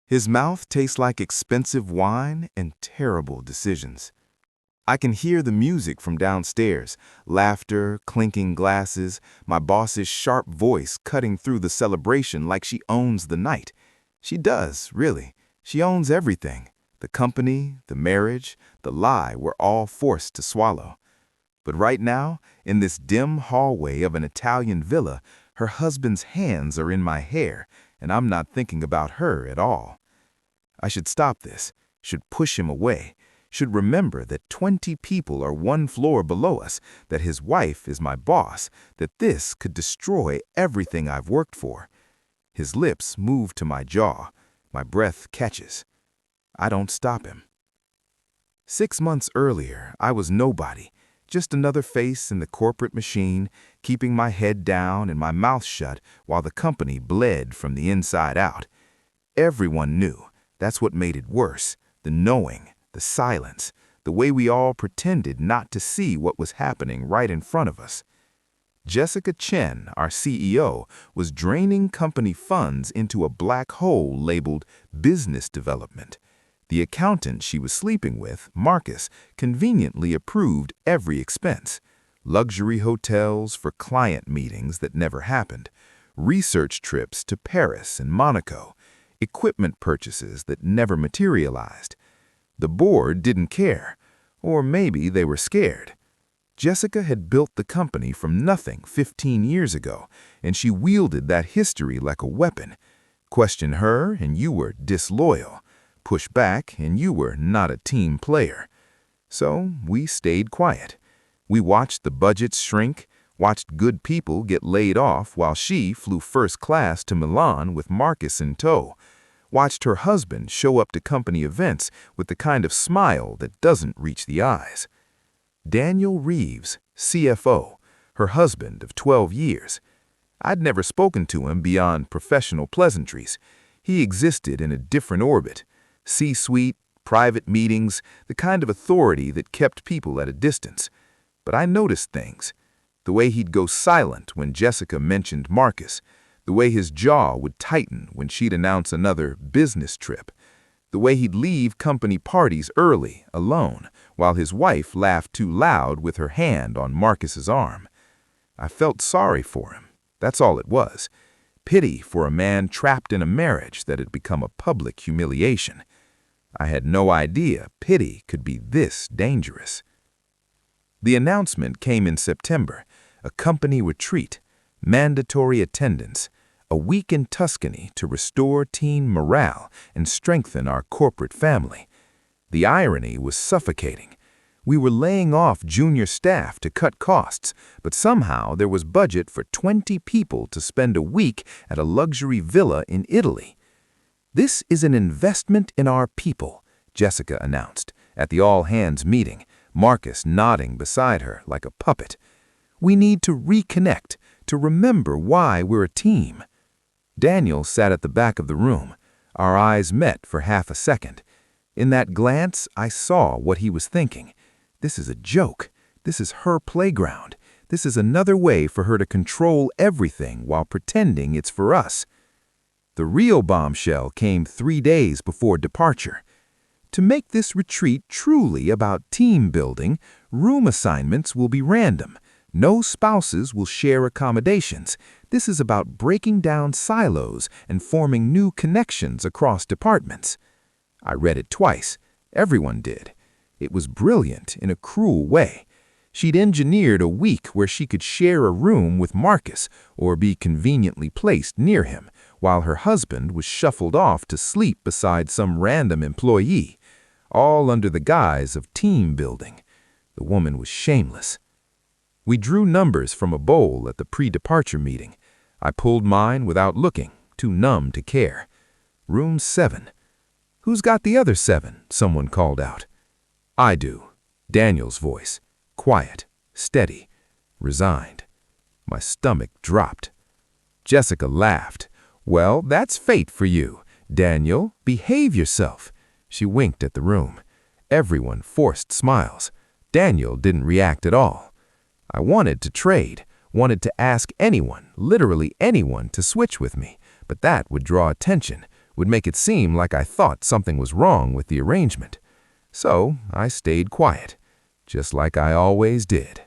His mouth tastes like expensive wine and terrible decisions. I can hear the music from downstairs, laughter, clinking glasses, my boss's sharp voice cutting through the celebration like she owns the night. She does, really. She owns everything. The company, the marriage, the lie we're all forced to swallow. But right now, in this dim hallway of an Italian villa, her husband's hands are in my hair, and I'm not thinking about her at all. I should stop this, should push him away, should remember that 20 people are one floor below us, that his wife is my boss, that this could destroy everything I've worked for. His lips move to my jaw. My breath catches. I don't stop him. 6 months earlier, I was nobody, just another face in the corporate machine, keeping my head down and my mouth shut while the company bled from the inside out. Everyone knew. That's what made it worse, the knowing, the silence, the way we all pretended not to see what was happening right in front of us. Jessica Chen, our CEO, was draining company funds into a black hole labeled business development. The accountant she was sleeping with, Marcus, conveniently approved every expense. Luxury hotels for client meetings that never happened, research trips to Paris and Monaco, equipment purchases that never materialized. The board didn't care, or maybe they were scared. Jessica had built the company from nothing 15 years ago, and she wielded that history like a weapon. Question her, and you were disloyal. Push back, and you were not a team player. So we stayed quiet. We watched the budgets shrink, watched good people get laid off while she flew first class to Milan with Marcus in tow, watched her husband show up to company events with the kind of smile that doesn't reach the eyes. Daniel Reeves, CFO, her husband of 12 years. I'd never spoken to him beyond professional pleasantries. He existed in a different orbit. C-suite, private meetings, the kind of authority that kept people at a distance. But I noticed things. The way he'd go silent when Jessica mentioned Marcus. The way his jaw would tighten when she'd announce another business trip. The way he'd leave company parties early, alone, while his wife laughed too loud with her hand on Marcus's arm. I felt sorry for him. That's all it was. Pity for a man trapped in a marriage that had become a public humiliation. I had no idea pity could be this dangerous. The announcement came in September, a company retreat, mandatory attendance, a week in Tuscany to restore teen morale and strengthen our corporate family. The irony was suffocating. We were laying off junior staff to cut costs, but somehow there was budget for 20 people to spend a week at a luxury villa in Italy. "This is an investment in our people," Jessica announced at the all-hands meeting, Marcus nodding beside her like a puppet. "We need to reconnect, to remember why we're a team." Daniel sat at the back of the room. Our eyes met for half a second. In that glance, I saw what he was thinking. This is a joke. This is her playground. This is another way for her to control everything while pretending it's for us. The real bombshell came 3 days before departure. To make this retreat truly about team building, room assignments will be random. No spouses will share accommodations. This is about breaking down silos and forming new connections across departments. I read it twice. Everyone did. It was brilliant in a cruel way. She'd engineered a week where she could share a room with Marcus or be conveniently placed near him, while her husband was shuffled off to sleep beside some random employee, all under the guise of team building. The woman was shameless. We drew numbers from a bowl at the pre-departure meeting. I pulled mine without looking, too numb to care. Room 7. "Who's got the other 7?" someone called out. "I do." Daniel's voice. Quiet, steady, resigned. My stomach dropped. Jessica laughed. "Well, that's fate for you. Daniel, behave yourself." She winked at the room. Everyone forced smiles. Daniel didn't react at all. I wanted to trade, wanted to ask anyone, literally anyone, to switch with me, but that would draw attention, would make it seem like I thought something was wrong with the arrangement. So I stayed quiet, just like I always did.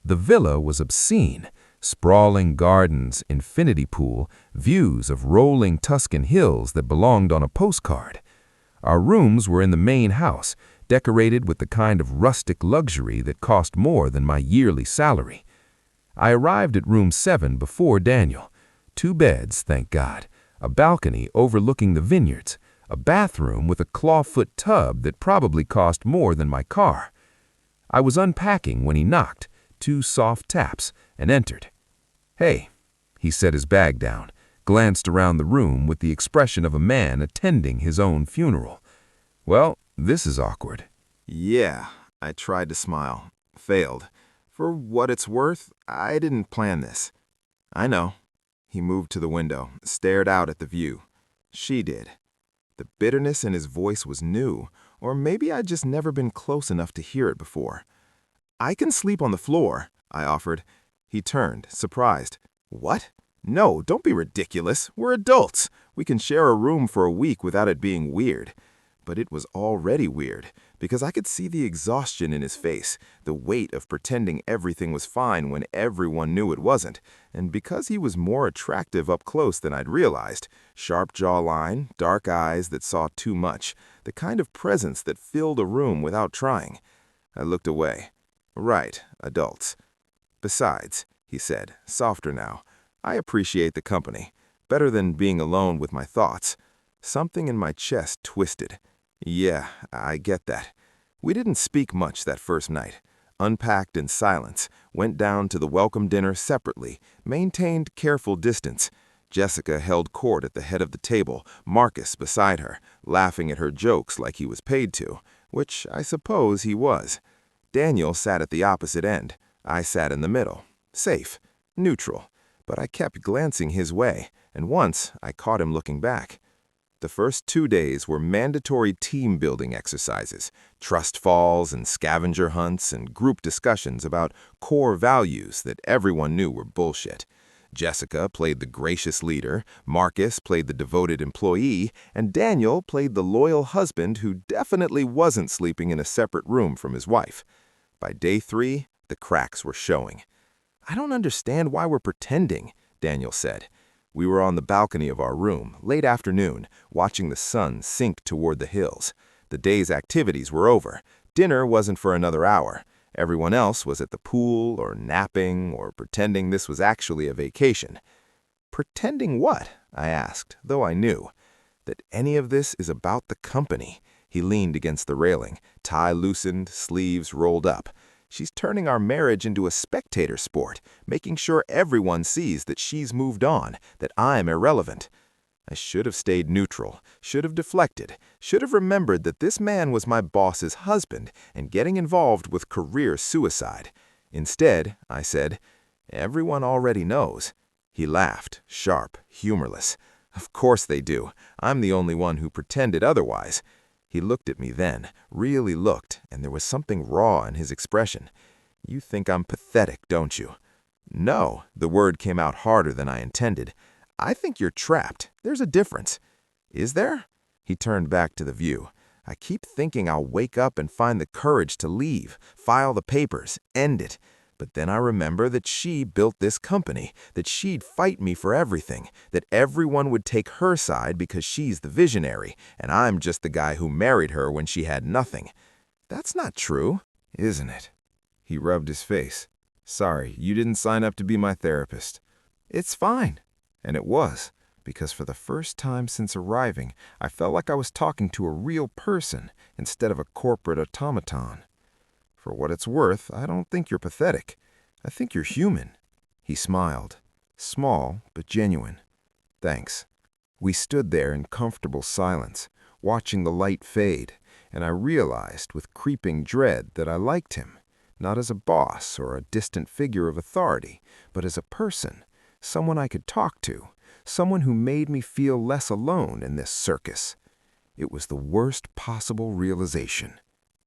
The villa was obscene. Sprawling gardens, infinity pool, views of rolling Tuscan hills that belonged on a postcard. Our rooms were in the main house, decorated with the kind of rustic luxury that cost more than my yearly salary. I arrived at room 7 before Daniel. 2 beds, thank God, a balcony overlooking the vineyards, a bathroom with a clawfoot tub that probably cost more than my car. I was unpacking when he knocked, 2 soft taps, and entered. "Hey," he set his bag down, glanced around the room with the expression of a man attending his own funeral. "Well, this is awkward." Yeah, I tried to smile. Failed. For what it's worth, I didn't plan this. I know. He moved to the window, stared out at the view. She did. The bitterness in his voice was new, or maybe I'd just never been close enough to hear it before. "I can sleep on the floor," I offered. He turned, surprised. "What? No, don't be ridiculous. We're adults. We can share a room for a week without it being weird." But it was already weird, because I could see the exhaustion in his face, the weight of pretending everything was fine when everyone knew it wasn't, and because he was more attractive up close than I'd realized, sharp jawline, dark eyes that saw too much, the kind of presence that filled a room without trying. I looked away. Right, adults. "Besides," he said, softer now, "I appreciate the company, better than being alone with my thoughts." Something in my chest twisted. Yeah, I get that. We didn't speak much that first night. Unpacked in silence, went down to the welcome dinner separately, maintained careful distance. Jessica held court at the head of the table, Marcus beside her, laughing at her jokes like he was paid to, which I suppose he was. Daniel sat at the opposite end. I sat in the middle, safe, neutral, but I kept glancing his way, and once I caught him looking back. The first 2 days were mandatory team-building exercises, trust falls and scavenger hunts and group discussions about core values that everyone knew were bullshit. Jessica played the gracious leader, Marcus played the devoted employee, and Daniel played the loyal husband who definitely wasn't sleeping in a separate room from his wife. By day 3, the cracks were showing. "I don't understand why we're pretending," Daniel said. We were on the balcony of our room, late afternoon, watching the sun sink toward the hills. The day's activities were over. Dinner wasn't for another hour. Everyone else was at the pool or napping or pretending this was actually a vacation. "Pretending what?" I asked, though I knew. "That any of this is about the company." He leaned against the railing, tie loosened, sleeves rolled up. "She's turning our marriage into a spectator sport, making sure everyone sees that she's moved on, that I'm irrelevant." I should have stayed neutral, should have deflected, should have remembered that this man was my boss's husband and getting involved with career suicide. Instead, I said, "Everyone already knows." He laughed, sharp, humorless. "Of course they do. I'm the only one who pretended otherwise." He looked at me then, really looked, and there was something raw in his expression. "You think I'm pathetic, don't you?" "No," the word came out harder than I intended. "I think you're trapped. There's a difference." "Is there?" He turned back to the view. "I keep thinking I'll wake up and find the courage to leave, file the papers, end it. But then I remember that she built this company, that she'd fight me for everything, that everyone would take her side because she's the visionary, and I'm just the guy who married her when she had nothing. That's not true, isn't it?" He rubbed his face. "Sorry, you didn't sign up to be my therapist." "It's fine." And it was, because for the first time since arriving, I felt like I was talking to a real person instead of a corporate automaton. "For what it's worth, I don't think you're pathetic. I think you're human." He smiled, small but genuine. "Thanks." We stood there in comfortable silence, watching the light fade, and I realized with creeping dread that I liked him, not as a boss or a distant figure of authority, but as a person, someone I could talk to, someone who made me feel less alone in this circus. It was the worst possible realization.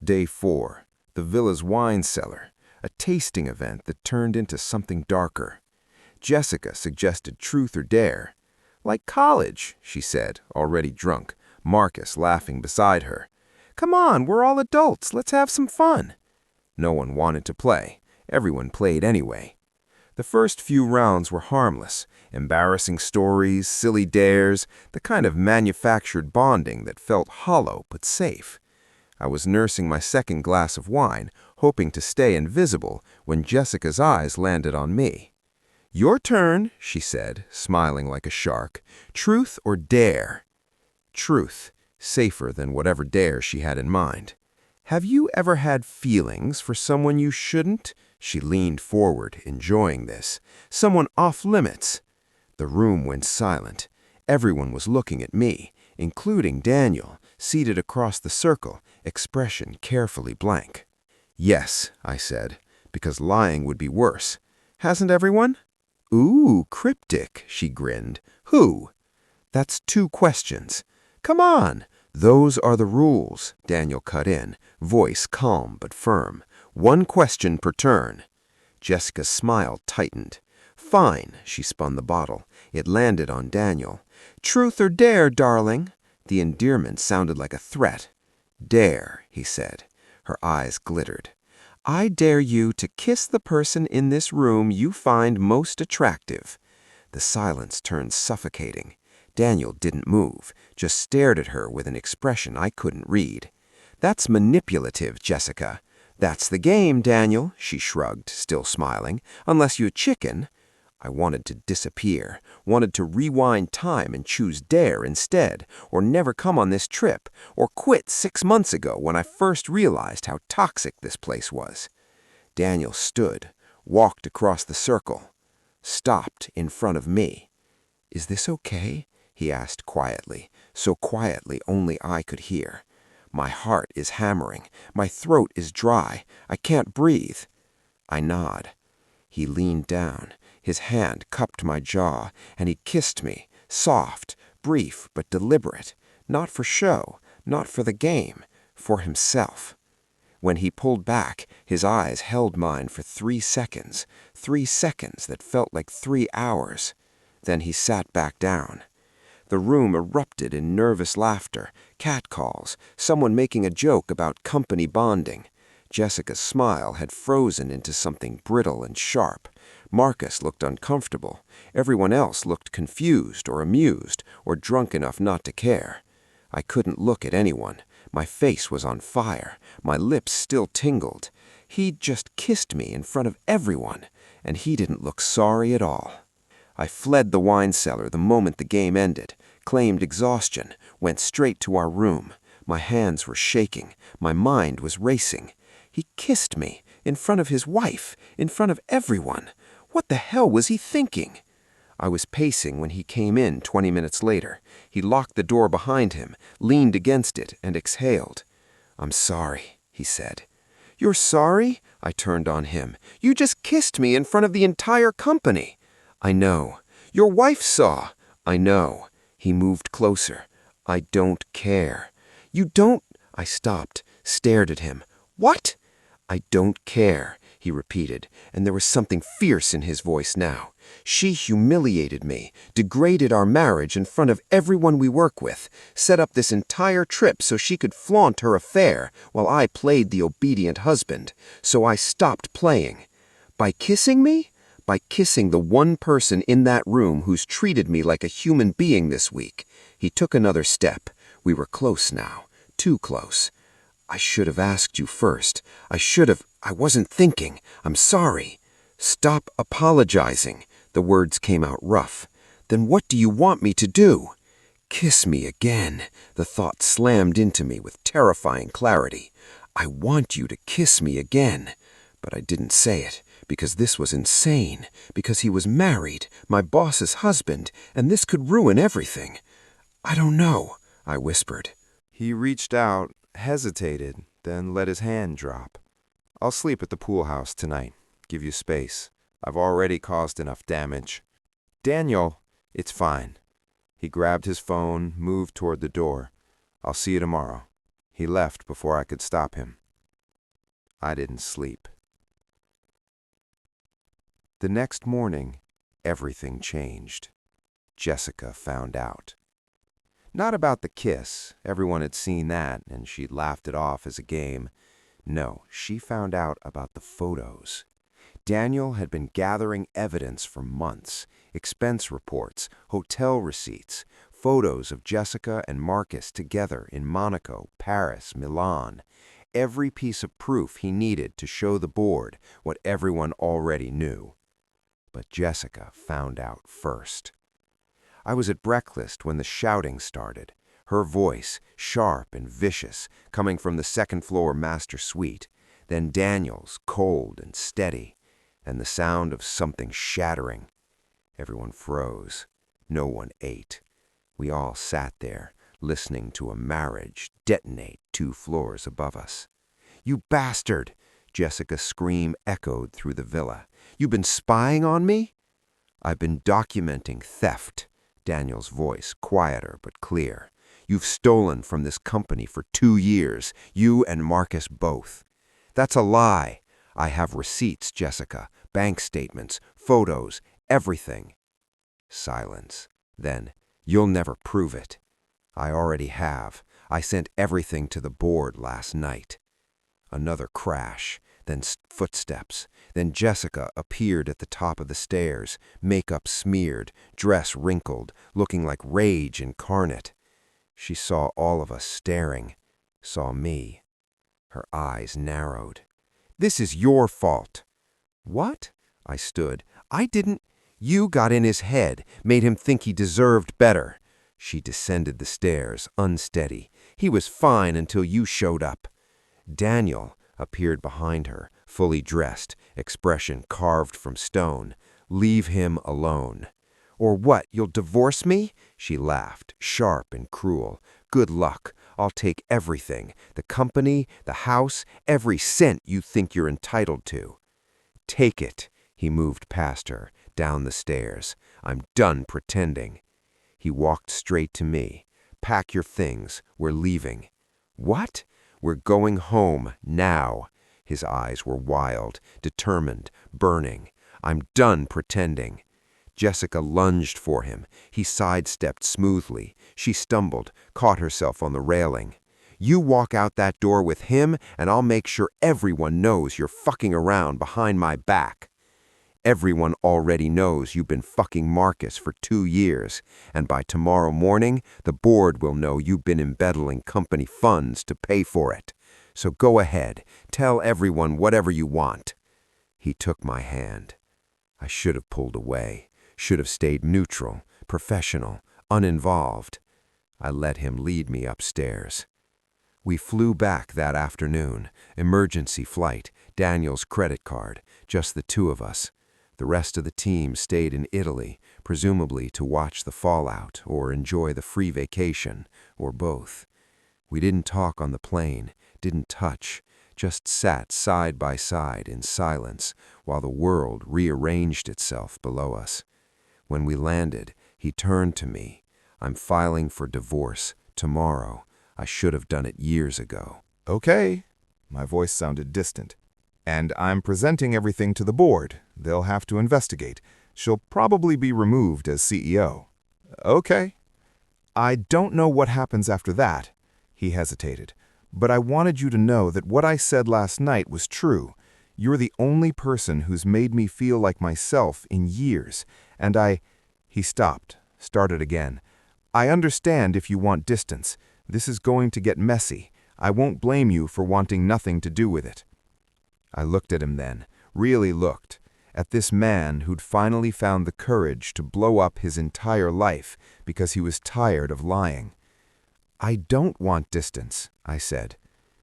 Day 4. The villa's wine cellar, a tasting event that turned into something darker. Jessica suggested truth or dare. Like college, she said, already drunk, Marcus laughing beside her. Come on, we're all adults. Let's have some fun. No one wanted to play. Everyone played anyway. The first few rounds were harmless. Embarrassing stories, silly dares, the kind of manufactured bonding that felt hollow but safe. I was nursing my second glass of wine, hoping to stay invisible, when Jessica's eyes landed on me. Your turn, she said, smiling like a shark. Truth or dare? Truth, safer than whatever dare she had in mind. Have you ever had feelings for someone you shouldn't? She leaned forward, enjoying this. Someone off limits. The room went silent. Everyone was looking at me, including Daniel, seated across the circle, expression carefully blank. Yes, I said, because lying would be worse. Hasn't everyone? Ooh, cryptic, she grinned. Who? That's 2 questions. Come on. Those are the rules, Daniel cut in, voice calm but firm. 1 question per turn. Jessica's smile tightened. Fine, she spun the bottle. It landed on Daniel. Truth or dare, darling? The endearment sounded like a threat. Dare, he said. Her eyes glittered. I dare you to kiss the person in this room you find most attractive. The silence turned suffocating. Daniel didn't move, just stared at her with an expression I couldn't read. That's manipulative, Jessica. That's the game, Daniel, she shrugged, still smiling. Unless you're chicken. I wanted to disappear, wanted to rewind time and choose dare instead, or never come on this trip, or quit 6 months ago when I first realized how toxic this place was. Daniel stood, walked across the circle, stopped in front of me. Is this okay? He asked quietly, so quietly only I could hear. My heart is hammering, my throat is dry, I can't breathe. I nod. He leaned down. His hand cupped my jaw, and he kissed me, soft, brief but deliberate, not for show, not for the game, for himself. When he pulled back, his eyes held mine for 3 seconds that felt like 3 hours. Then he sat back down. The room erupted in nervous laughter, catcalls, someone making a joke about company bonding. Jessica's smile had frozen into something brittle and sharp. Marcus looked uncomfortable. Everyone else looked confused or amused or drunk enough not to care. I couldn't look at anyone. My face was on fire. My lips still tingled. He'd just kissed me in front of everyone, and he didn't look sorry at all. I fled the wine cellar the moment the game ended, claimed exhaustion, went straight to our room. My hands were shaking. My mind was racing. He kissed me, in front of his wife, in front of everyone. What the hell was he thinking? I was pacing when he came in 20 minutes later. He locked the door behind him, leaned against it, and exhaled. I'm sorry, he said. You're sorry? I turned on him. You just kissed me in front of the entire company. I know. Your wife saw. I know. He moved closer. I don't care. You don't... I stopped, stared at him. What? I don't care, he repeated, and there was something fierce in his voice now. She humiliated me, degraded our marriage in front of everyone we work with, set up this entire trip so she could flaunt her affair while I played the obedient husband. So I stopped playing. By kissing me? By kissing the one person in that room who's treated me like a human being this week. He took another step. We were close now, too close. I should have asked you first. I wasn't thinking. I'm sorry. Stop apologizing. The words came out rough. Then what do you want me to do? Kiss me again. The thought slammed into me with terrifying clarity. I want you to kiss me again. But I didn't say it, because this was insane, because he was married, my boss's husband, and this could ruin everything. I don't know, I whispered. He reached out, hesitated, then let his hand drop. I'll sleep at the pool house tonight. Give you space. I've already caused enough damage. Daniel, it's fine. He grabbed his phone, moved toward the door. I'll see you tomorrow. He left before I could stop him. I didn't sleep. The next morning, everything changed. Jessica found out. Not about the kiss. Everyone had seen that, and she'd laughed it off as a game. No, she found out about the photos. Daniel had been gathering evidence for months, expense reports, hotel receipts, photos of Jessica and Marcus together in Monaco, Paris, Milan. Every piece of proof he needed to show the board what everyone already knew. But Jessica found out first. I was at breakfast when the shouting started, her voice, sharp and vicious, coming from the second-floor master suite, then Daniel's, cold and steady, and the sound of something shattering. Everyone froze. No one ate. We all sat there, listening to a marriage detonate 2 floors above us. "You bastard!" Jessica's scream echoed through the villa. "You've been spying on me?" "I've been documenting theft," Daniel's voice, quieter but clear. "You've stolen from this company for 2 years, you and Marcus both." "That's a lie. I have receipts, Jessica, bank statements, photos, everything." Silence. Then, "You'll never prove it." "I already have. I sent everything to the board last night." Another crash, then footsteps. Then Jessica appeared at the top of the stairs, makeup smeared, dress wrinkled, looking like rage incarnate. She saw all of us staring, saw me. Her eyes narrowed. "This is your fault." "What?" I stood. "I didn't—" "You got in his head, made him think he deserved better." She descended the stairs, unsteady. "He was fine until you showed up." Daniel appeared behind her, fully dressed, expression carved from stone. "Leave him alone." "Or what, you'll divorce me?" She laughed, sharp and cruel. "Good luck. I'll take everything, the company, the house, every cent you think you're entitled to." "Take it." He moved past her, down the stairs. "I'm done pretending." He walked straight to me. "Pack your things. We're leaving." "What?" "We're going home, now." His eyes were wild, determined, burning. "I'm done pretending." Jessica lunged for him. He sidestepped smoothly. She stumbled, caught herself on the railing. "You walk out that door with him, and I'll make sure everyone knows you're fucking around behind my back." "Everyone already knows you've been fucking Marcus for 2 years, and by tomorrow morning, the board will know you've been embezzling company funds to pay for it. So go ahead, tell everyone whatever you want." He took my hand. I should have pulled away, should have stayed neutral, professional, uninvolved. I let him lead me upstairs. We flew back that afternoon, emergency flight, Daniel's credit card, just the 2 of us. The rest of the team stayed in Italy, presumably to watch the fallout or enjoy the free vacation, or both. We didn't talk on the plane, didn't touch, just sat side by side in silence while the world rearranged itself below us. When we landed, he turned to me. "I'm filing for divorce tomorrow. I should have done it years ago." Okay. My voice sounded distant. "And I'm presenting everything to the board. They'll have to investigate. She'll probably be removed as CEO." "Okay." "I don't know what happens after that." He hesitated. "But I wanted you to know that what I said last night was true. You're the only person who's made me feel like myself in years. And He stopped, started again. "I understand if you want distance. This is going to get messy. I won't blame you for wanting nothing to do with it." I looked at him then, really looked, at this man who'd finally found the courage to blow up his entire life because he was tired of lying. "I don't want distance," I said.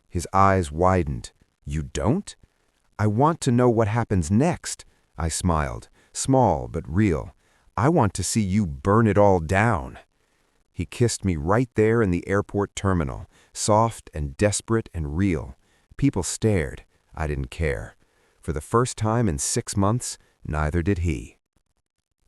His eyes widened. "You don't?" "I want to know what happens next." I smiled, small but real. "I want to see you burn it all down." He kissed me right there in the airport terminal, soft and desperate and real. People stared. I didn't care. For the first time in 6 months, neither did he.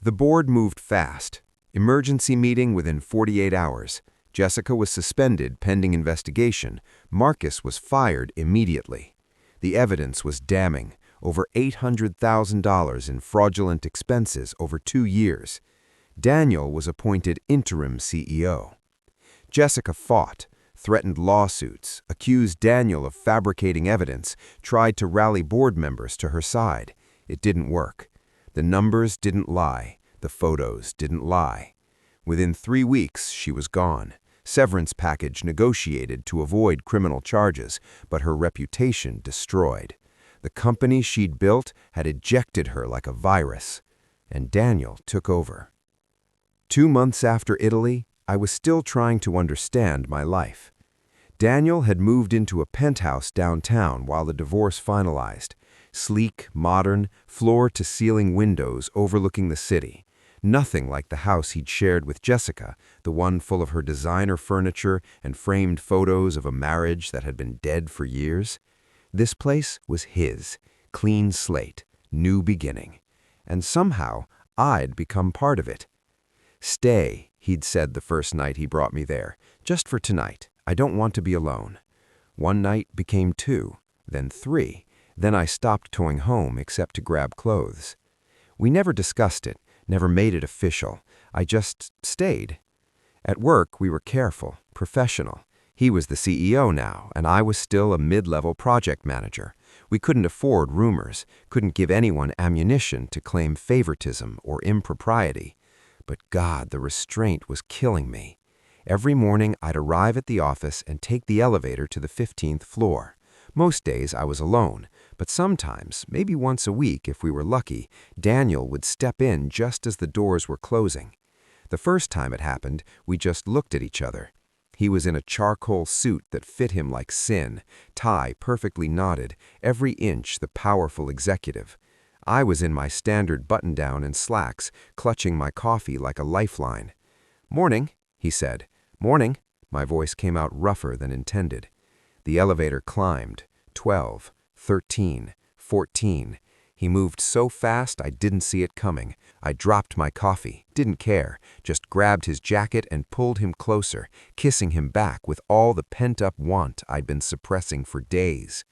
The board moved fast. Emergency meeting within 48 hours. Jessica was suspended pending investigation. Marcus was fired immediately. The evidence was damning. Over $800,000 in fraudulent expenses over 2 years. Daniel was appointed interim CEO. Jessica fought, threatened lawsuits, accused Daniel of fabricating evidence, tried to rally board members to her side. It didn't work. The numbers didn't lie. The photos didn't lie. Within 3 weeks, she was gone. Severance package negotiated to avoid criminal charges, but her reputation destroyed. The company she'd built had ejected her like a virus, and Daniel took over. 2 months after Italy, I was still trying to understand my life. Daniel had moved into a penthouse downtown while the divorce finalized. Sleek, modern, floor-to-ceiling windows overlooking the city. Nothing like the house he'd shared with Jessica, the one full of her designer furniture and framed photos of a marriage that had been dead for years. This place was his, clean slate, new beginning. And somehow, I'd become part of it. "Stay," he'd said the first night he brought me there. "Just for tonight. I don't want to be alone." 1 night became 2, then 3. Then I stopped towing home except to grab clothes. We never discussed it, never made it official. I just stayed. At work, we were careful, professional. He was the CEO now, and I was still a mid-level project manager. We couldn't afford rumors, couldn't give anyone ammunition to claim favoritism or impropriety. But God, the restraint was killing me. Every morning, I'd arrive at the office and take the elevator to the 15th floor. Most days, I was alone, but sometimes, maybe once a week if we were lucky, Daniel would step in just as the doors were closing. The first time it happened, we just looked at each other. He was in a charcoal suit that fit him like sin, tie perfectly knotted, every inch the powerful executive. I was in my standard button-down and slacks, clutching my coffee like a lifeline. "Morning," he said. "Morning." My voice came out rougher than intended. The elevator climbed. 12, 13, 14. He moved so fast I didn't see it coming. I dropped my coffee, didn't care, just grabbed his jacket and pulled him closer, kissing him back with all the pent-up want I'd been suppressing for days.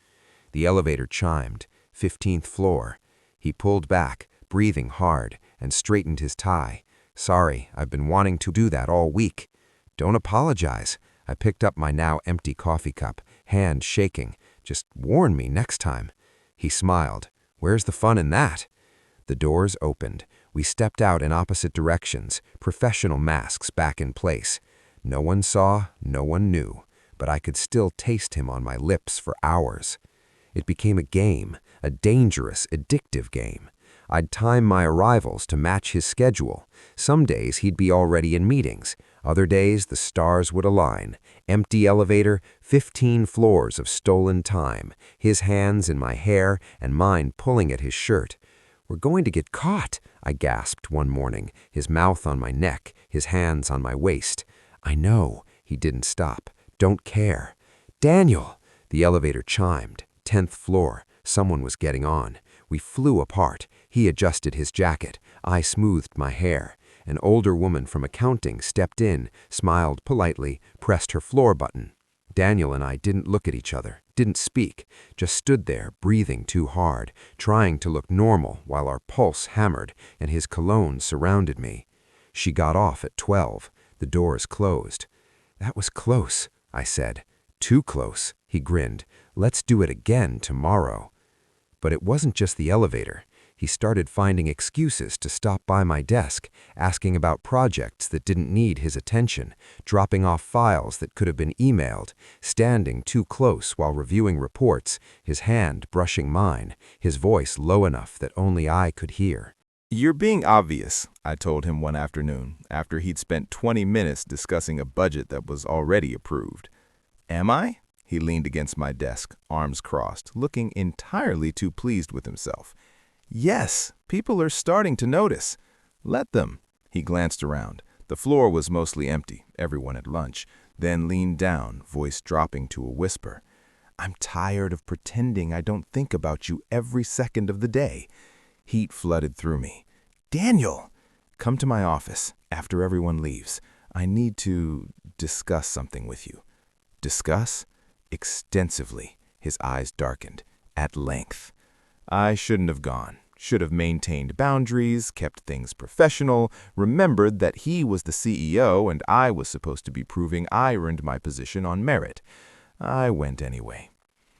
The elevator chimed. 15th floor. He pulled back, breathing hard, and straightened his tie. "Sorry, I've been wanting to do that all week." "Don't apologize." I picked up my now empty coffee cup, hand shaking. "Just warn me next time." He smiled. "Where's the fun in that?" The doors opened. We stepped out in opposite directions, professional masks back in place. No one saw, no one knew, but I could still taste him on my lips for hours. It became a game, a dangerous, addictive game. I'd time my arrivals to match his schedule. Some days he'd be already in meetings. Other days the stars would align. Empty elevator, 15 floors of stolen time, his hands in my hair and mine pulling at his shirt. "We're going to get caught," I gasped one morning, his mouth on my neck, his hands on my waist. "I know." He didn't stop. "Don't care." "Daniel!" The elevator chimed. 10th floor. Someone was getting on. We flew apart. He adjusted his jacket. I smoothed my hair. An older woman from accounting stepped in, smiled politely, pressed her floor button. Daniel and I didn't look at each other, didn't speak, just stood there, breathing too hard, trying to look normal while our pulse hammered and his cologne surrounded me. She got off at 12. The doors closed. "That was close," I said. "Too close," he grinned. "Let's do it again tomorrow." But it wasn't just the elevator. He started finding excuses to stop by my desk, asking about projects that didn't need his attention, dropping off files that could have been emailed, standing too close while reviewing reports, his hand brushing mine, his voice low enough that only I could hear. "You're being obvious," I told him one afternoon, after he'd spent 20 minutes discussing a budget that was already approved. "Am I?" He leaned against my desk, arms crossed, looking entirely too pleased with himself. "Yes, people are starting to notice. Let them." He glanced around. The floor was mostly empty, everyone at lunch, then leaned down, voice dropping to a whisper. "I'm tired of pretending I don't think about you every second of the day." Heat flooded through me. "Daniel, come to my office after everyone leaves. I need to discuss something with you." "Discuss?" "Extensively." His eyes darkened. "At length." I shouldn't have gone. should have maintained boundaries, kept things professional, remembered that he was the CEO and I was supposed to be proving I earned my position on merit. I went anyway.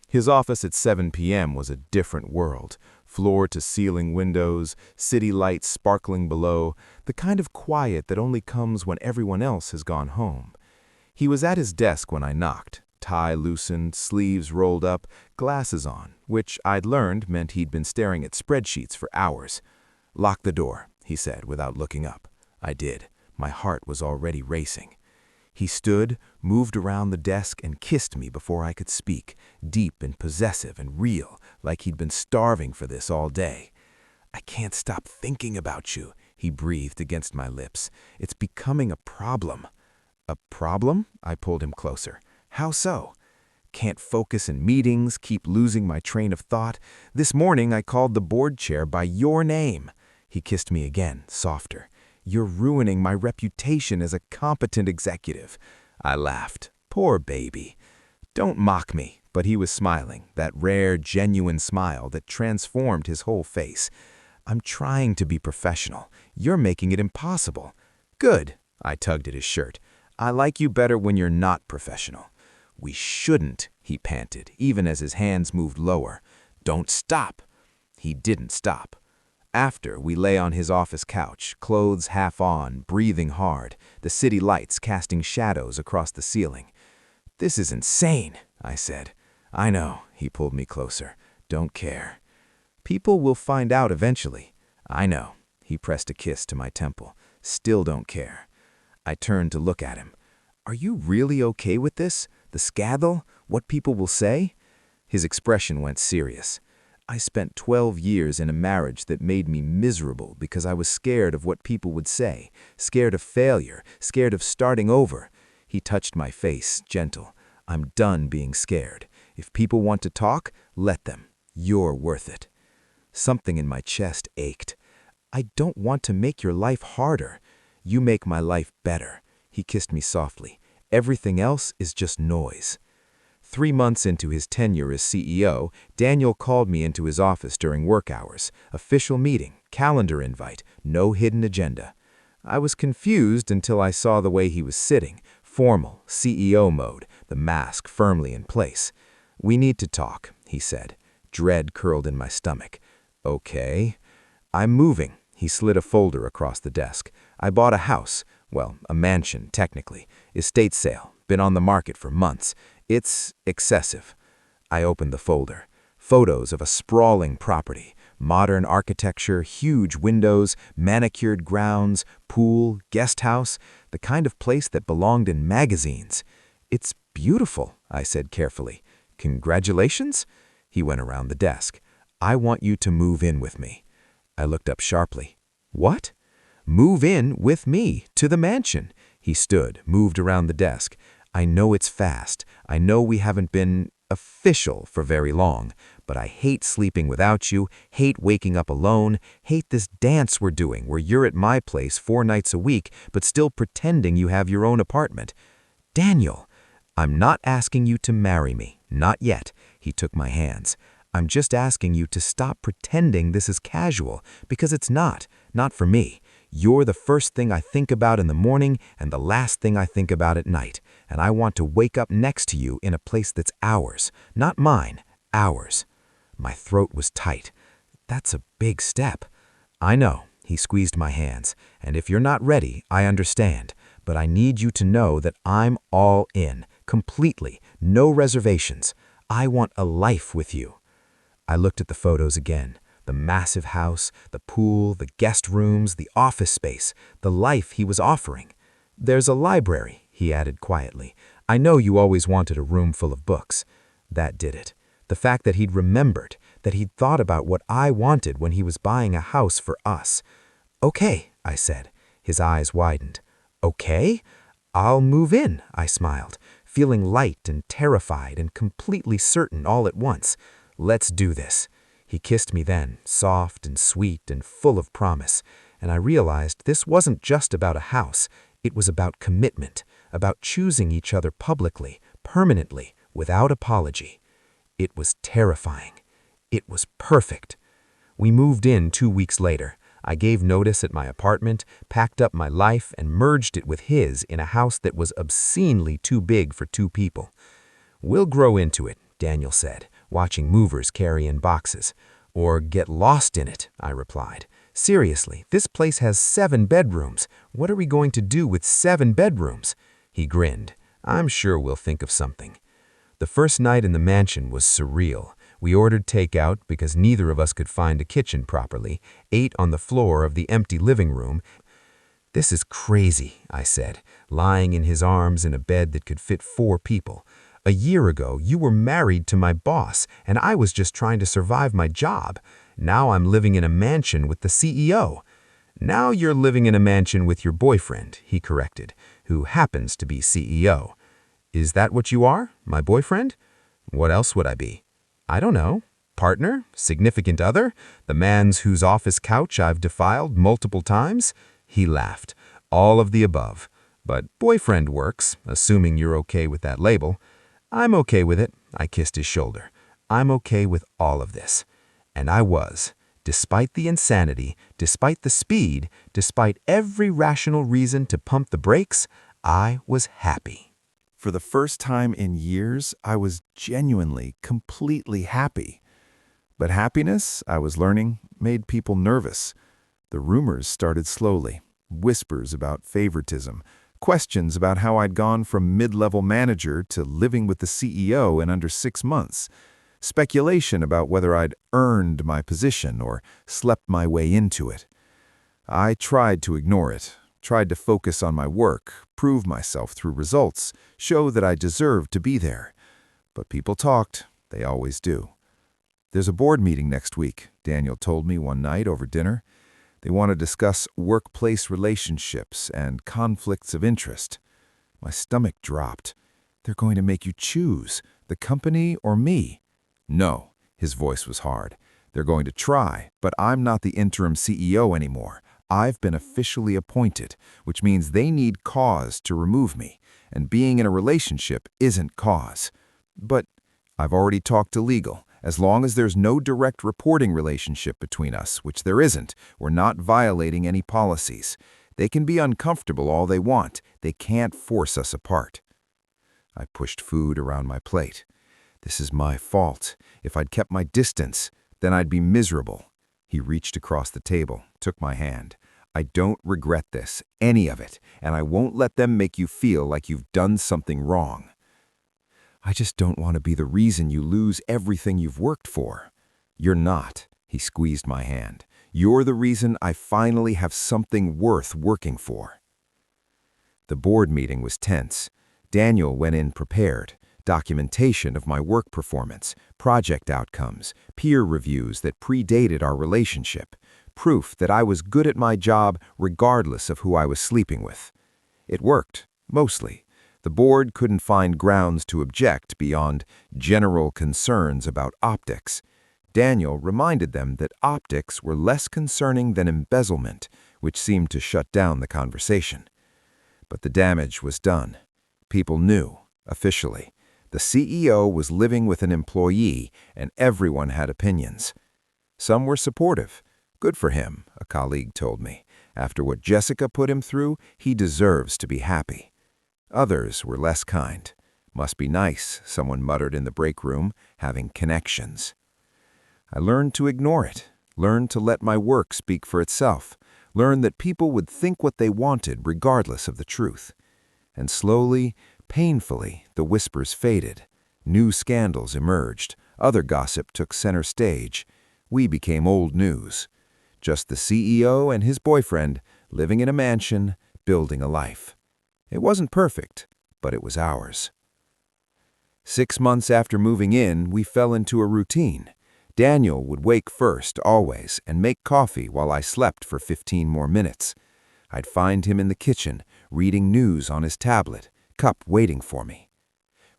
His office at 7 p.m. was a different world. Floor-to-ceiling windows, city lights sparkling below, the kind of quiet that only comes when everyone else has gone home. He was at his desk when I knocked, tie loosened, sleeves rolled up, glasses on, which I'd learned meant he'd been staring at spreadsheets for hours. "Lock the door," he said without looking up. I did. My heart was already racing. He stood, moved around the desk, and kissed me before I could speak, deep and possessive and real, like he'd been starving for this all day. "I can't stop thinking about you," he breathed against my lips. "It's becoming a problem." "A problem?" I pulled him closer. "How so?" "Can't focus in meetings, keep losing my train of thought. This morning I called the board chair by your name." He kissed me again, softer. "You're ruining my reputation as a competent executive." I laughed. Poor baby. "Don't mock me," but he was smiling, that rare, genuine smile that transformed his whole face. "I'm trying to be professional. You're making it impossible." "Good." I tugged at his shirt. "I like you better when you're not professional." "We shouldn't," he panted, even as his hands moved lower. "Don't stop." He didn't stop. After, we lay on his office couch, clothes half on, breathing hard, the city lights casting shadows across the ceiling. "This is insane," I said. "I know," he pulled me closer. "Don't care." "People will find out eventually." "I know." He pressed a kiss to my temple. "Still don't care." I turned to look at him. "Are you really okay with this? The scandal? What people will say?" His expression went serious. "I spent 12 years in a marriage that made me miserable because I was scared of what people would say, scared of failure, scared of starting over." He touched my face, gentle. "I'm done being scared. If people want to talk, let them. You're worth it." Something in my chest ached. "I don't want to make your life harder. You make my life better." He kissed me softly. "Everything else is just noise." 3 months into his tenure as CEO, Daniel called me into his office during work hours. Official meeting, calendar invite, no hidden agenda. I was confused until I saw the way he was sitting, formal, CEO mode, the mask firmly in place. "We need to talk," he said. Dread curled in my stomach. "Okay." "I'm moving." He slid a folder across the desk. "I bought a house. Well, a mansion, technically. Estate sale. Been on the market for months. It's excessive." I opened the folder. Photos of a sprawling property. Modern architecture, huge windows, manicured grounds, pool, guest house, the kind of place that belonged in magazines. "It's beautiful," I said carefully. "Congratulations?" He went around the desk. "I want you to move in with me." I looked up sharply. "What?" "Move in with me to the mansion." He stood, moved around the desk. "I know it's fast. I know we haven't been official for very long, but I hate sleeping without you, hate waking up alone, hate this dance we're doing where you're at my place 4 nights a week, but still pretending you have your own apartment." "Daniel, I'm not asking you to marry me. Not yet." He took my hands. "I'm just asking you to stop pretending this is casual, because it's not for me. You're the first thing I think about in the morning and the last thing I think about at night, and I want to wake up next to you in a place that's ours, not mine, ours." My throat was tight. "That's a big step." "I know." He squeezed my hands. "And if you're not ready, I understand. But I need you to know that I'm all in, completely, no reservations. I want a life with you." I looked at the photos again. The massive house, the pool, the guest rooms, the office space, the life he was offering. "There's a library," he added quietly. "I know you always wanted a room full of books." That did it. The fact that he'd remembered, that he'd thought about what I wanted when he was buying a house for us. "Okay," I said. His eyes widened. "Okay? I'll move in," I smiled, feeling light and terrified and completely certain all at once. "Let's do this." He kissed me then, soft and sweet and full of promise, and I realized this wasn't just about a house. It was about commitment, about choosing each other publicly, permanently, without apology. It was terrifying. It was perfect. We moved in 2 weeks later. I gave notice at my apartment, packed up my life, and merged it with his in a house that was obscenely too big for 2 people. "We'll grow into it," Daniel said, watching movers carry in boxes. "Or get lost in it," I replied. "Seriously, this place has 7 bedrooms. What are we going to do with 7 bedrooms?" He grinned. "I'm sure we'll think of something." The first night in the mansion was surreal. We ordered takeout because neither of us could find a kitchen properly, ate on the floor of the empty living room. "This is crazy," I said, lying in his arms in a bed that could fit 4 people. "A year ago, you were married to my boss, and I was just trying to survive my job. Now I'm living in a mansion with the CEO. "Now you're living in a mansion with your boyfriend," he corrected, "who happens to be CEO. "Is that what you are, my boyfriend?" "What else would I be?" "I don't know. Partner? Significant other? The man's whose office couch I've defiled multiple times?" He laughed. "All of the above. But boyfriend works, assuming you're okay with that label." "I'm okay with it." I kissed his shoulder. "I'm okay with all of this." And I was. Despite the insanity, despite the speed, despite every rational reason to pump the brakes, I was happy. For the first time in years, I was genuinely, completely happy. But happiness, I was learning, made people nervous. The rumors started slowly. Whispers about favoritism, questions about how I'd gone from mid-level manager to living with the CEO in under 6 months. Speculation about whether I'd earned my position or slept my way into it. I tried to ignore it, tried to focus on my work, prove myself through results, show that I deserved to be there. But people talked, they always do. "There's a board meeting next week," Daniel told me one night over dinner. "They want to discuss workplace relationships and conflicts of interest." My stomach dropped. "They're going to make you choose, the company or me." "No," his voice was hard. "They're going to try, but I'm not the interim CEO anymore. I've been officially appointed, which means they need cause to remove me, and being in a relationship isn't cause." "But I've already talked to legal. As long as there's no direct reporting relationship between us, which there isn't, we're not violating any policies. They can be uncomfortable all they want. They can't force us apart." I pushed food around my plate. "This is my fault. If I'd kept my distance, then I'd be miserable." He reached across the table, took my hand. "I don't regret this, any of it, and I won't let them make you feel like you've done something wrong." "I just don't want to be the reason you lose everything you've worked for." "You're not." He squeezed my hand. "You're the reason I finally have something worth working for." The board meeting was tense. Daniel went in prepared. Documentation of my work performance, project outcomes, peer reviews that predated our relationship, proof that I was good at my job regardless of who I was sleeping with. It worked, mostly. The board couldn't find grounds to object beyond general concerns about optics. Daniel reminded them that optics were less concerning than embezzlement, which seemed to shut down the conversation. But the damage was done. People knew, officially. The CEO was living with an employee, and everyone had opinions. Some were supportive. "Good for him," a colleague told me. "After what Jessica put him through, he deserves to be happy." Others were less kind. "Must be nice," someone muttered in the break room, "having connections." I learned to ignore it, learned to let my work speak for itself, learned that people would think what they wanted regardless of the truth. And slowly, painfully, the whispers faded. New scandals emerged. Other gossip took center stage. We became old news. Just the CEO and his boyfriend, living in a mansion, building a life. It wasn't perfect, but it was ours. 6 months after moving in, we fell into a routine. Daniel would wake first, always, and make coffee while I slept for 15 more minutes. I'd find him in the kitchen, reading news on his tablet, cup waiting for me.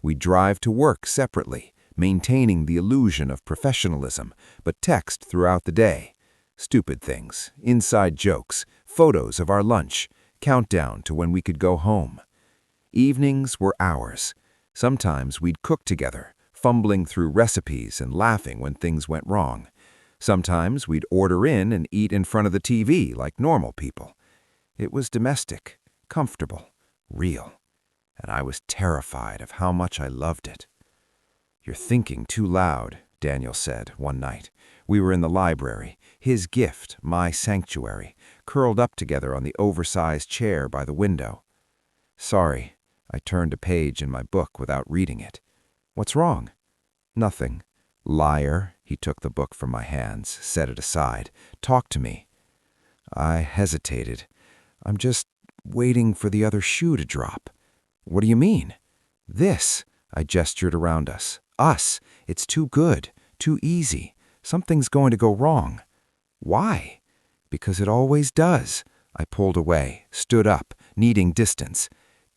We'd drive to work separately, maintaining the illusion of professionalism, but text throughout the day. Stupid things, inside jokes, photos of our lunch, countdown to when we could go home. Evenings were ours. Sometimes we'd cook together, fumbling through recipes and laughing when things went wrong. Sometimes we'd order in and eat in front of the TV like normal people. It was domestic, comfortable, real, and I was terrified of how much I loved it. "You're thinking too loud," Daniel said one night. We were in the library, his gift, my sanctuary, curled up together on the oversized chair by the window. "Sorry," I turned a page in my book without reading it. "What's wrong?" "Nothing." "Liar." He took the book from my hands, set it aside. "Talk to me." I hesitated. "I'm just waiting for the other shoe to drop." "What do you mean?" "This." I gestured around us. "Us. It's too good, too easy. Something's going to go wrong." "Why?" "Because it always does." I pulled away, stood up, needing distance.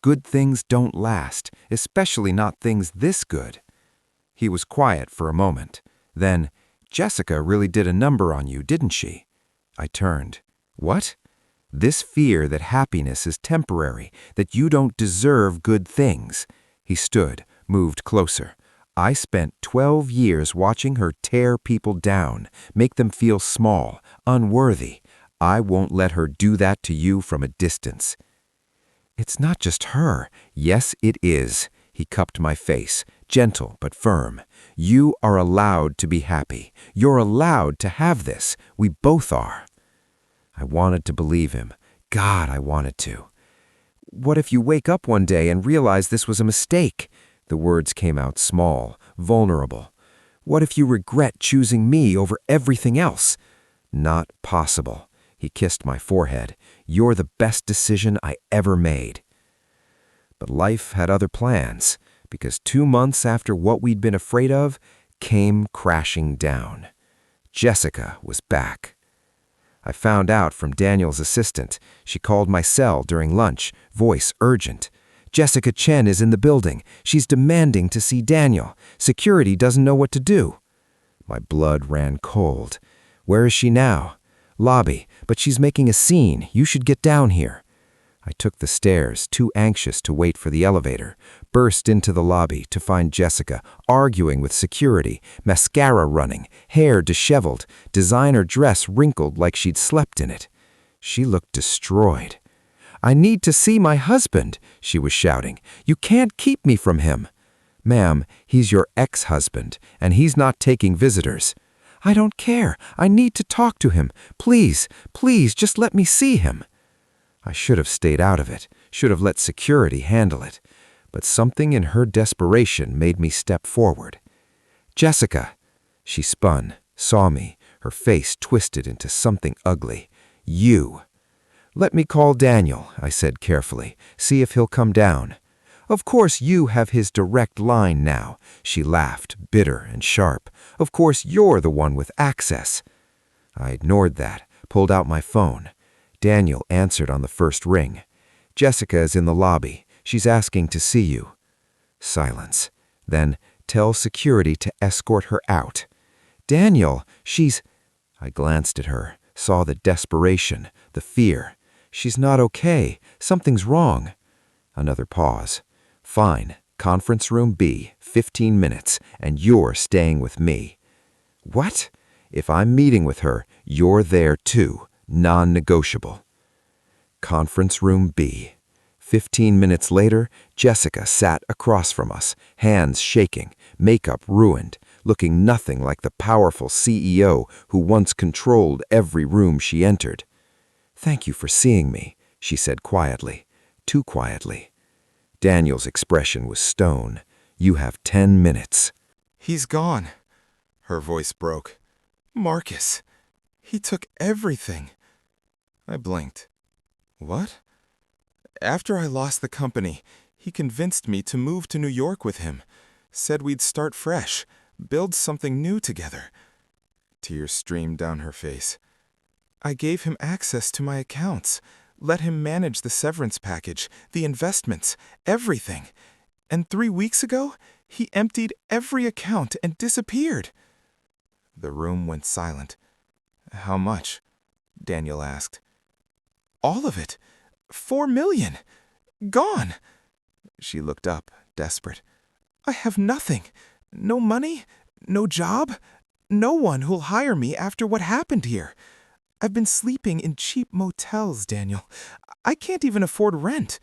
"Good things don't last, especially not things this good." He was quiet for a moment. Then, "Jessica really did a number on you, didn't she?" I turned. "What?" "This fear that happiness is temporary, that you don't deserve good things." He stood, moved closer. "I spent 12 years watching her tear people down, make them feel small, unworthy. I won't let her do that to you from a distance." "It's not just her." "Yes, it is." He cupped my face, gentle but firm. "You are allowed to be happy. You're allowed to have this. We both are." I wanted to believe him. God, I wanted to. "What if you wake up one day and realize this was a mistake?" The words came out small, vulnerable. "What if you regret choosing me over everything else?" "Not possible." He kissed my forehead. "You're the best decision I ever made." But life had other plans, because 2 months after what we'd been afraid of came crashing down. Jessica was back. I found out from Daniel's assistant. She called my cell during lunch, voice urgent. "Jessica Chen is in the building. She's demanding to see Daniel. Security doesn't know what to do." My blood ran cold. "Where is she now?" "Lobby, but she's making a scene. You should get down here." I took the stairs, too anxious to wait for the elevator, burst into the lobby to find Jessica arguing with security, mascara running, hair disheveled, designer dress wrinkled like she'd slept in it. She looked destroyed. "I need to see my husband," she was shouting. "You can't keep me from him." "Ma'am, he's your ex-husband, and he's not taking visitors." "I don't care. I need to talk to him. Please, please, just let me see him." I should have stayed out of it, should have let security handle it. But something in her desperation made me step forward. "Jessica." She spun, saw me, her face twisted into something ugly. "You." "Let me call Daniel," I said carefully. "See if he'll come down." "Of course you have his direct line now." She laughed, bitter and sharp. "Of course you're the one with access." I ignored that, pulled out my phone. Daniel answered on the first ring. "Jessica is in the lobby. She's asking to see you." Silence. Then, "Tell security to escort her out." "Daniel, she's—" I glanced at her, saw the desperation, the fear. "She's not okay. Something's wrong." Another pause. "Fine. Conference room B, 15 minutes, and you're staying with me." "What?" "If I'm meeting with her, you're there too. Non-negotiable." Conference room B. 15 minutes later, Jessica sat across from us, hands shaking, makeup ruined, looking nothing like the powerful CEO who once controlled every room she entered. "Thank you for seeing me," she said quietly, too quietly. Daniel's expression was stone. "You have 10 minutes." He's gone. Her voice broke. Marcus. He took everything. I blinked. What? After I lost the company, he convinced me to move to New York with him. Said we'd start fresh, build something new together. Tears streamed down her face. I gave him access to my accounts, let him manage the severance package, the investments, everything. And 3 weeks ago, he emptied every account and disappeared. The room went silent. "How much?" Daniel asked. "All of it. 4 million. Gone." She looked up, desperate. "I have nothing. No money, no job, No one who'll hire me after what happened here. I've been sleeping in cheap motels, Daniel. I can't even afford rent.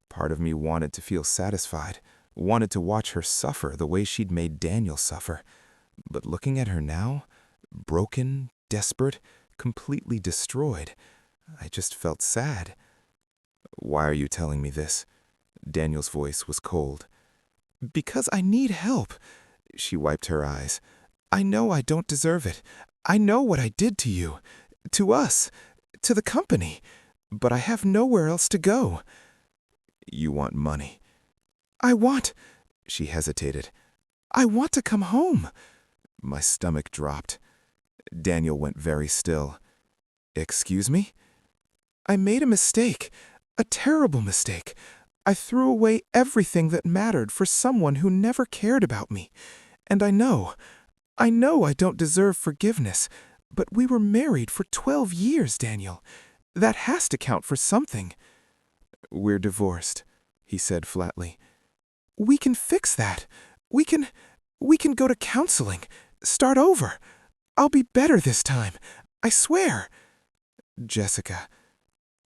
Part of me wanted to feel satisfied, wanted to watch her suffer the way she'd made Daniel suffer. But looking at her now, broken, desperate, completely destroyed, I just felt sad. Why are you telling me this? Daniel's voice was cold. Because I need help. She wiped her eyes. I know I don't deserve it. I know what I did to you, to us, to the company, but I have nowhere else to go. You want money. She hesitated. I want to come home. My stomach dropped. Daniel went very still. Excuse me? I made a mistake, a terrible mistake. I threw away everything that mattered for someone who never cared about me. And I know I don't deserve forgiveness, but we were married for 12 years, Daniel. That has to count for something. We're divorced, he said flatly. We can fix that. We can go to counseling, start over. I'll be better this time, I swear. Jessica,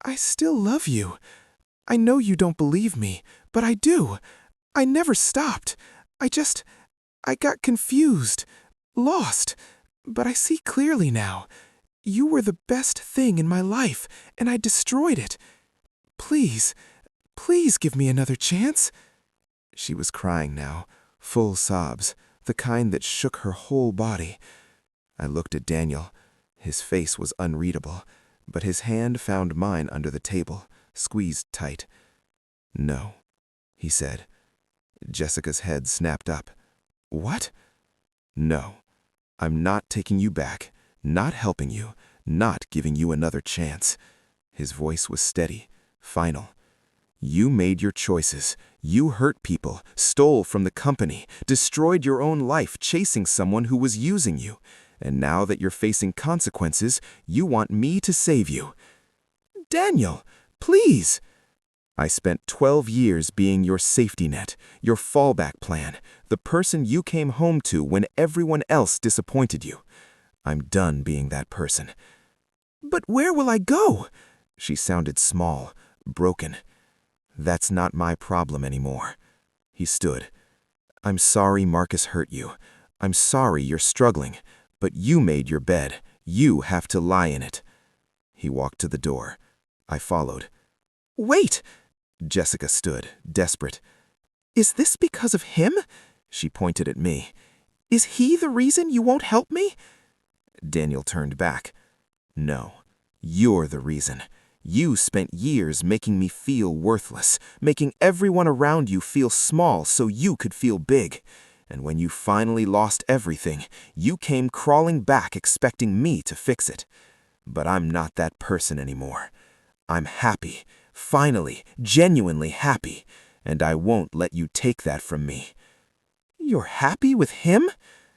I still love you. I know you don't believe me, but I do. I never stopped. I got confused, lost, but I see clearly now. You were the best thing in my life, and I destroyed it. Please give me another chance. She was crying now, full sobs, the kind that shook her whole body. I looked at Daniel. His face was unreadable, but his hand found mine under the table, squeezed tight. No, he said. Jessica's head snapped up. What? No, I'm not taking you back, not helping you, not giving you another chance. His voice was steady, final. You made your choices. You hurt people, stole from the company, destroyed your own life chasing someone who was using you. And now that you're facing consequences, you want me to save you. Daniel, please! I spent 12 years being your safety net, your fallback plan, the person you came home to when everyone else disappointed you. I'm done being that person. But where will I go? She sounded small, broken. That's not my problem anymore. He stood. I'm sorry Marcus hurt you. I'm sorry you're struggling, but you made your bed. You have to lie in it. He walked to the door. I followed. Wait! Jessica stood, desperate. Is this because of him? She pointed at me. Is he the reason you won't help me? Daniel turned back. No, you're the reason. You spent years making me feel worthless, making everyone around you feel small so you could feel big. And when you finally lost everything, you came crawling back expecting me to fix it. But I'm not that person anymore. I'm happy, finally, genuinely happy, and I won't let you take that from me. You're happy with him?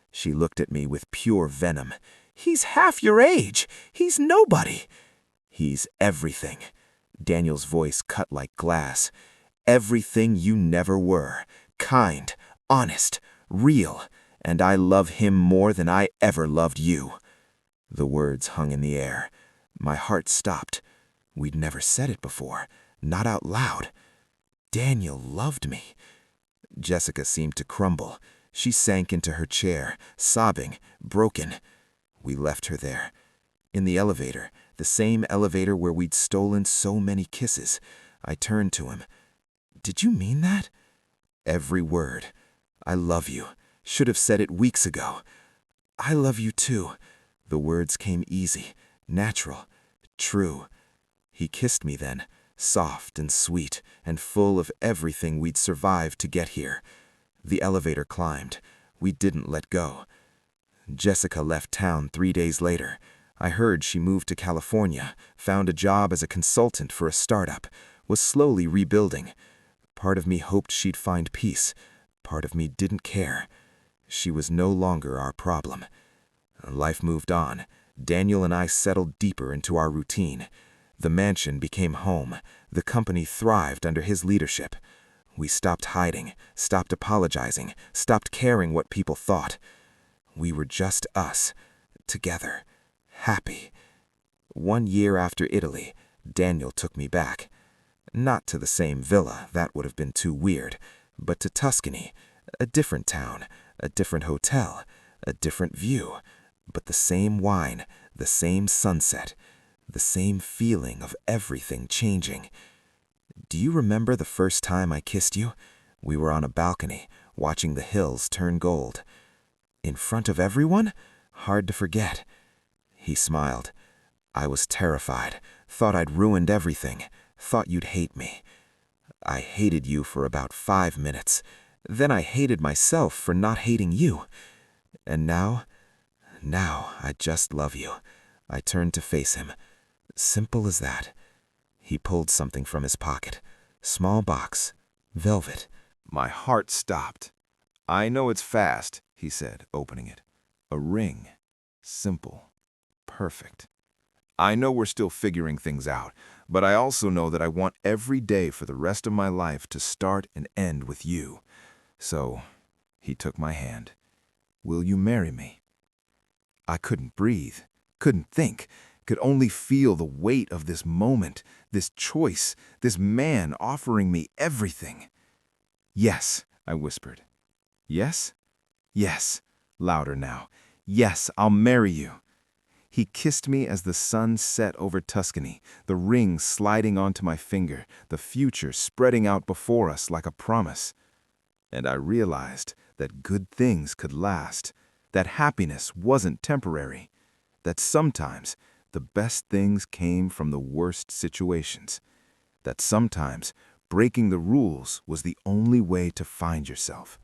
She looked at me with pure venom. He's half your age. He's nobody. He's everything. Daniel's voice cut like glass. Everything you never were. Kind, honest, real, and I love him more than I ever loved you. The words hung in the air. My heart stopped. We'd never said it before, not out loud. Daniel loved me. Jessica seemed to crumble. She sank into her chair, sobbing, broken. We left her there. In the elevator, the same elevator where we'd stolen so many kisses, I turned to him. Did you mean that? Every word. I love you. Should have said it weeks ago. I love you too. The words came easy, natural, true. He kissed me then, soft and sweet and full of everything we'd survived to get here. The elevator climbed. We didn't let go. Jessica left town 3 days later. I heard she moved to California, found a job as a consultant for a startup, was slowly rebuilding. Part of me hoped she'd find peace. Part of me didn't care. She was no longer our problem. Life moved on. Daniel and I settled deeper into our routine. The mansion became home. The company thrived under his leadership. We stopped hiding, stopped apologizing, stopped caring what people thought. We were just us, together, happy. 1 year after Italy, Daniel took me back. Not to the same villa, that would have been too weird, but to Tuscany, a different town, a different hotel, a different view, but the same wine, the same sunset, the same feeling of everything changing. Do you remember the first time I kissed you? We were on a balcony, watching the hills turn gold. In front of everyone? Hard to forget. He smiled. I was terrified, thought I'd ruined everything, thought you'd hate me. I hated you for about 5 minutes. Then I hated myself for not hating you. And now I just love you. I turned to face him. Simple as that. He pulled something from his pocket. Small box. Velvet. My heart stopped. I know it's fast, he said, opening it. A ring. Simple. Perfect. I know we're still figuring things out, but I also know that I want every day for the rest of my life to start and end with you. So, he took my hand. Will you marry me? I couldn't breathe, couldn't think, could only feel the weight of this moment, this choice, this man offering me everything. Yes, I whispered. Yes? Yes. Louder now. Yes, I'll marry you. He kissed me as the sun set over Tuscany, the ring sliding onto my finger, the future spreading out before us like a promise. And I realized that good things could last, that happiness wasn't temporary, that sometimes the best things came from the worst situations, that sometimes breaking the rules was the only way to find yourself.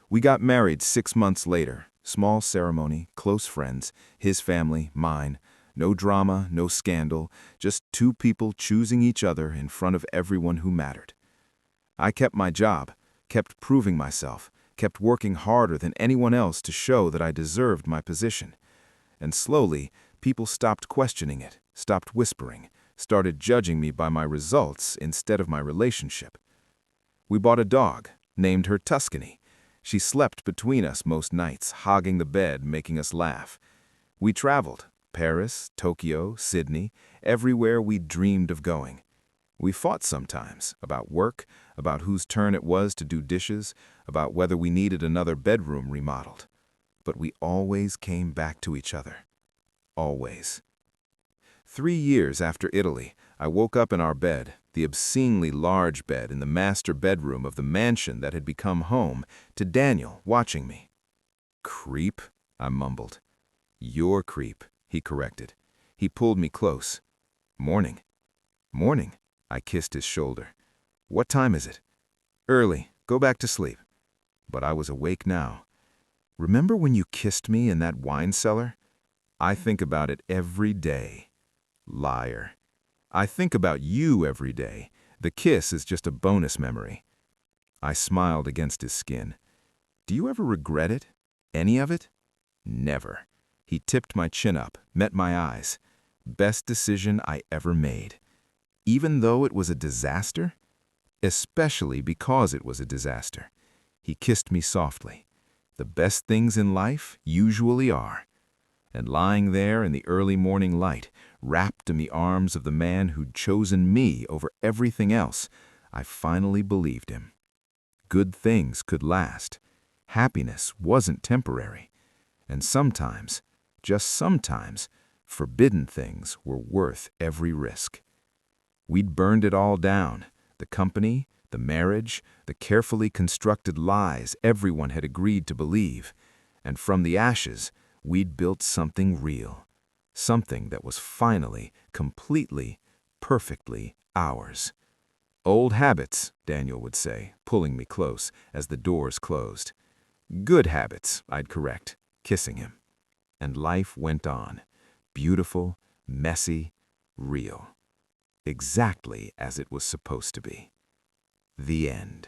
We got married 6 months later. Small ceremony, close friends, his family, mine. No drama, no scandal, just 2 people choosing each other in front of everyone who mattered. I kept my job, kept proving myself, kept working harder than anyone else to show that I deserved my position. And slowly, people stopped questioning it, stopped whispering, started judging me by my results instead of my relationship. We bought a dog, named her Tuscany. She slept between us most nights, hogging the bed, making us laugh. We traveled, Paris, Tokyo, Sydney, everywhere we dreamed of going. We fought sometimes, about work, about whose turn it was to do dishes, about whether we needed another bedroom remodeled. But we always came back to each other. Always. 3 years after Italy, I woke up in our bed, the obscenely large bed in the master bedroom of the mansion that had become home, to Daniel watching me. Creep, I mumbled. Your creep, he corrected. He pulled me close. Morning. Morning, I kissed his shoulder. What time is it? Early. Go back to sleep. But I was awake now. Remember when you kissed me in that wine cellar? I think about it every day. Liar. I think about you every day. The kiss is just a bonus memory. I smiled against his skin. Do you ever regret it? Any of it? Never. He tipped my chin up, met my eyes. Best decision I ever made. Even though it was a disaster? Especially because it was a disaster. He kissed me softly. The best things in life usually are. And lying there in the early morning light, wrapped in the arms of the man who'd chosen me over everything else, I finally believed him. Good things could last. Happiness wasn't temporary. And sometimes, just sometimes, forbidden things were worth every risk. We'd burned it all down, the company, the marriage, the carefully constructed lies everyone had agreed to believe, and from the ashes, we'd built something real, something that was finally, completely, perfectly ours. Old habits, Daniel would say, pulling me close as the doors closed. Good habits, I'd correct, kissing him. And life went on, beautiful, messy, real. Exactly as it was supposed to be. The end.